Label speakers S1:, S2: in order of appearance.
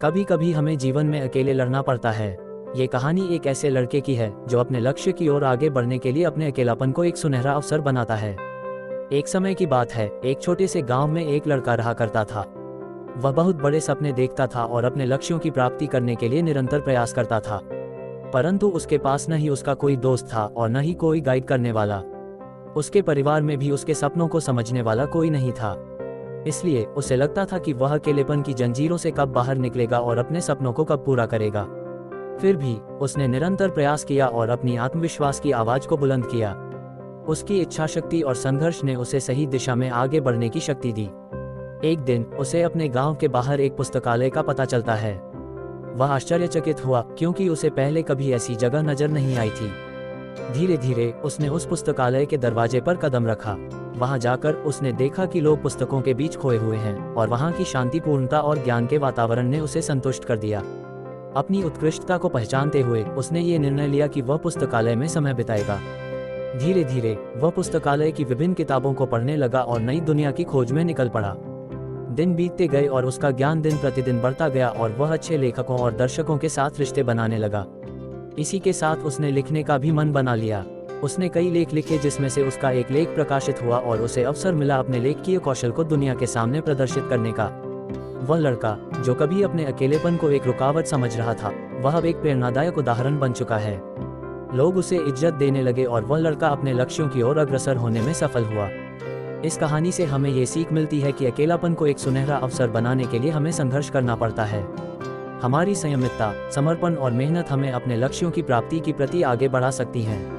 S1: कभी कभी हमें जीवन में अकेले लड़ना पड़ता है। ये कहानी एक ऐसे लड़के की है जो अपने लक्ष्य की ओर आगे बढ़ने के लिए अपने अकेलापन को एक सुनहरा अवसर बनाता है। एक समय की बात है, एक छोटे से गांव में एक लड़का रहा करता था। वह बहुत बड़े सपने देखता था और अपने लक्ष्यों की प्राप्ति करने के लिए निरंतर प्रयास करता था, परंतु उसके पास न ही उसका कोई दोस्त था और न ही कोई गाइड करने वाला। उसके परिवार में भी उसके सपनों को समझने वाला कोई नहीं था। इसलिए उसे लगता था कि वह अकेलेपन की जंजीरों से कब बाहर निकलेगा और अपने सपनों को कब पूरा करेगा। फिर भी उसने निरंतर प्रयास किया और अपनी आत्मविश्वास की आवाज को बुलंद किया। उसकी इच्छाशक्ति और संघर्ष ने उसे सही दिशा में आगे बढ़ने की शक्ति दी। एक दिन उसे अपने गांव के बाहर एक पुस्तकालय का पता चलता है। वह आश्चर्यचकित हुआ क्योंकि उसे पहले कभी ऐसी जगह नजर नहीं आई थी। धीरे धीरे उसने उस पुस्तकालय के दरवाजे पर कदम रखा। वहां जाकर उसने देखा कि लोग पुस्तकों के बीच खोए हुए हैं और वहां की शांतिपूर्णता और ज्ञान के वातावरण ने उसे संतुष्ट कर दिया। अपनी उत्कृष्टता को पहचानते हुए उसने ये निर्णय लिया कि वह पुस्तकालय में समय बिताएगा। धीरे धीरे वह पुस्तकालय की विभिन्न किताबों को पढ़ने लगा और नई दुनिया की खोज में निकल पड़ा। दिन बीतते गए और उसका ज्ञान दिन प्रतिदिन बढ़ता गया और वह अच्छे लेखकों और दर्शकों के साथ रिश्ते बनाने लगा। इसी के साथ उसने लिखने का भी मन बना लिया। उसने कई लेख लिखे जिसमें से उसका एक लेख प्रकाशित हुआ और उसे अवसर मिला अपने लेखकीय कौशल को दुनिया के सामने प्रदर्शित करने का। वह लड़का जो कभी अपने अकेलेपन को एक रुकावट समझ रहा था, वह अब एक प्रेरणादायक उदाहरण बन चुका है। लोग उसे इज्जत देने लगे और वह लड़का अपने लक्ष्यों की ओर अग्रसर होने में सफल हुआ। इस कहानी से हमें ये सीख मिलती है कि अकेलापन को एक सुनहरा अवसर बनाने के लिए हमें संघर्ष करना पड़ता है। हमारी संयमितता, समर्पण और मेहनत हमें अपने लक्ष्यों की प्राप्ति की प्रति आगे बढ़ा सकती हैं।